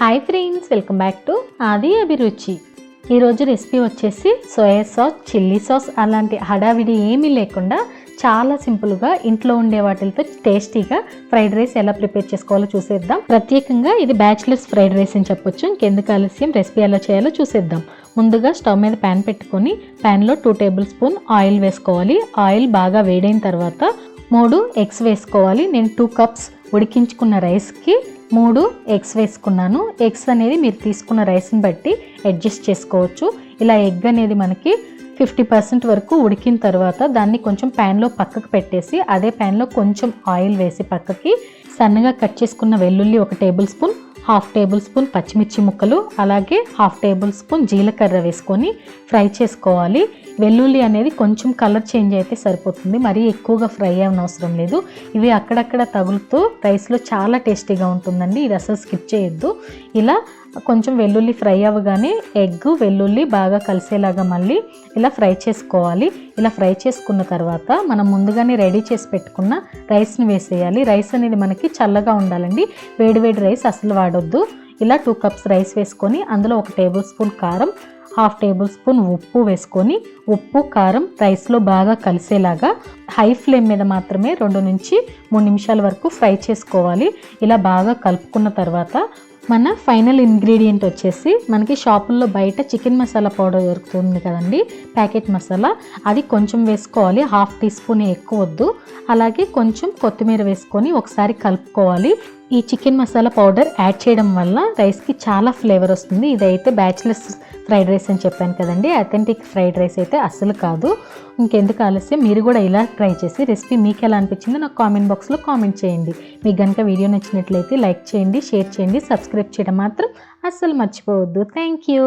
Hi friends, welcome back to ఆది అభిరుచి. ఈరోజు రెసిపీ వచ్చేసి సోయా సాస్, చిల్లీ సాస్ అలాంటి హడావిడి ఏమీ లేకుండా చాలా సింపుల్గా ఇంట్లో ఉండే వాటితో టేస్టీగా ఫ్రైడ్ రైస్ ఎలా ప్రిపేర్ చేసుకోవాలో చూసేద్దాం. ప్రత్యేకంగా ఇది బ్యాచిలర్స్ ఫ్రైడ్ రైస్ అని చెప్పొచ్చు. ఇంకెందుకు ఆలస్యం, రెసిపీ ఎలా చేయాలో చూసేద్దాం. ముందుగా స్టవ్ మీద ప్యాన్ పెట్టుకొని ప్యాన్లో 2 టేబుల్ స్పూన్ ఆయిల్ వేసుకోవాలి. ఆయిల్ బాగా వేడైన తర్వాత 3 ఎగ్స్ వేసుకోవాలి. నేను 2 కప్స్ ఉడికించుకున్న రైస్కి 3 ఎగ్స్ వేసుకున్నాను. ఎగ్స్ అనేది మీరు తీసుకున్న రైస్ని బట్టి అడ్జస్ట్ చేసుకోవచ్చు. ఇలా ఎగ్ అనేది మనకి 50% వరకు ఉడికిన తర్వాత దాన్ని కొంచెం ప్యాన్లో పక్కకు పెట్టేసి అదే ప్యాన్లో కొంచెం ఆయిల్ వేసి పక్కకి సన్నగా కట్ చేసుకున్న వెల్లుల్లి 1 టేబుల్ స్పూన్, 1/2 టేబుల్ స్పూన్ పచ్చిమిర్చి ముక్కలు, అలాగే 1/2 టేబుల్ స్పూన్ జీలకర్ర వేసుకొని ఫ్రై చేసుకోవాలి. వెల్లుల్లి అనేది కొంచెం కలర్ చేంజ్ అయితే సరిపోతుంది, మరీ ఎక్కువగా ఫ్రై అవ్వని అవసరం లేదు. ఇవి అక్కడక్కడ తగులుతూ రైస్లో చాలా టేస్టీగా ఉంటుందండి. ఇది అసలు స్కిప్ చేయొద్దు. ఇలా కొంచెం వెల్లుల్లి ఫ్రై అవ్వగానే ఎగ్, వెల్లుల్లి బాగా కలిసేలాగా మళ్ళీ ఇలా ఫ్రై చేసుకోవాలి. ఇలా ఫ్రై చేసుకున్న తర్వాత మనం ముందుగానే రెడీ చేసి పెట్టుకున్న రైస్ని వేసేయాలి. రైస్ అనేది మనకి చల్లగా ఉండాలండి, వేడివేడి రైస్ అసలు వాడొద్దు. ఇలా 2 కప్స్ రైస్ వేసుకొని అందులో 1 టేబుల్ స్పూన్ కారం, 1/2 టేబుల్ స్పూన్ ఉప్పు వేసుకొని ఉప్పు కారం రైస్లో బాగా కలిసేలాగా హై ఫ్లేమ్ మీద మాత్రమే 2 నుంచి 3 నిమిషాల వరకు ఫ్రై చేసుకోవాలి. ఇలా బాగా కలుపుకున్న తర్వాత మన ఫైనల్ ఇంగ్రీడియంట్ వచ్చేసి మనకి షాపుల్లో బయట చికెన్ మసాలా పౌడర్ దొరుకుతుంది కదండి, ప్యాకెట్ మసాలా, అది కొంచెం వేసుకోవాలి. 1/2 టీ స్పూన్ ఎక్కువ వద్దు. అలాగే కొంచెం కొత్తిమీర వేసుకొని ఒకసారి కలుపుకోవాలి. ఈ చికెన్ మసాలా పౌడర్ యాడ్ చేయడం వల్ల రైస్కి చాలా ఫ్లేవర్ వస్తుంది. ఇదైతే బ్యాచిలర్స్ ఫ్రైడ్ రైస్ అని చెప్పాను కదండి, అథెంటిక్ ఫ్రైడ్ రైస్ అయితే అస్సలు కాదు. ఇంకెందుకు ఆలస్యం, మీరు కూడా ఇలా ట్రై చేసి రెసిపీ మీకు ఎలా అనిపించిందో నాకు కామెంట్ బాక్స్లో కామెంట్ చేయండి. మీకు కనుక వీడియో నచ్చినట్లయితే లైక్ చేయండి, షేర్ చేయండి, సబ్స్క్రైబ్ చేయడం మాత్రం అస్సలు మర్చిపోవద్దు. Thank you.